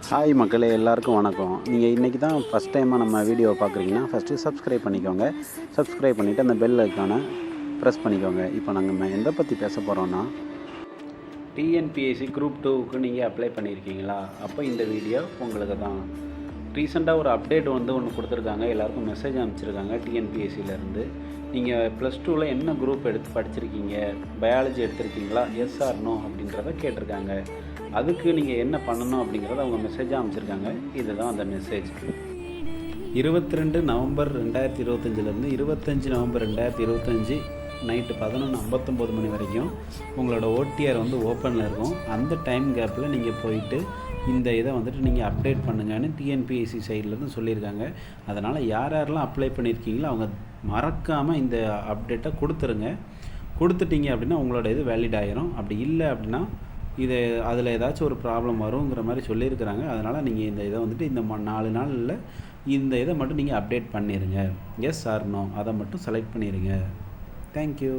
Hi மக்களே, எல்லாருக்கும் வணக்கம். நீங்கள் இன்றைக்கி தான் ஃபஸ்ட் டைமாக நம்ம வீடியோவை பார்க்குறீங்கன்னா ஃபஸ்ட்டு சப்ஸ்கிரைப் பண்ணிக்கோங்க. சப்ஸ்கிரைப் பண்ணிவிட்டு அந்த பெல் ஐக்கானை ப்ரெஸ் பண்ணிக்கோங்க. இப்போ நாங்கள் எதை பற்றி பேச போகிறோன்னா, டிஎன்பிஎஸ்சி குரூப் 2க்கு நீங்கள் அப்ளை பண்ணியிருக்கீங்களா? அப்போ இந்த வீடியோ உங்களுக்கு தான். ரீசெண்டாக ஒரு அப்டேட் ஒன்று கொடுத்துருக்காங்க. எல்லாருக்கும் மெசேஜ் அனுப்பிச்சிருக்காங்க டிஎன்பிஎஸ்சிலேருந்து. நீங்கள் ப்ளஸ் 2வில் என்ன குரூப் எடுத்து படிச்சிருக்கீங்க, பயாலஜி எடுத்திருக்கீங்களா, எஸ் ஆர் நோ அப்படின்றத கேட்டிருக்காங்க. அதுக்கு நீங்கள் என்ன பண்ணணும் அப்படிங்கிறத அவங்க மெசேஜாக அமைச்சிருக்காங்க. இதுதான் அந்த மெசேஜ். 22 நவம்பர் 2025 25 நவம்பர் 2025 நைட்டு 11:59 மணி வரைக்கும் உங்களோட ஓடிஆர் ஓப்பனில் இருக்கும். அந்த டைம் கேப்பில் நீங்கள் போயிட்டு இந்த இதை நீங்கள் அப்டேட் பண்ணுங்கன்னு டிஎன்பிஎஸ்சி சைட்லேருந்து சொல்லியிருக்காங்க. அதனால் யாரெல்லாம் அப்ளை பண்ணியிருக்கீங்களோ அவங்க மறக்காமல் இந்த அப்டேட்டை கொடுத்துட்டீங்க அப்படின்னா உங்களோட இது வேலிட் ஆகிரும். அப்படி இல்லை அப்படின்னா அதில் ஏதாச்சும் ஒரு ப்ராப்ளம் வருங்கிற மாதிரி சொல்லியிருக்கிறாங்க. அதனால் நீங்கள் இந்த இதை இந்த 4 நாளில் இந்த இதை மட்டும் நீங்கள் அப்டேட் பண்ணிடுங்க. எஸ் ஆர் நோ அதை மட்டும் செலக்ட் பண்ணிடுங்க. தேங்க்யூ.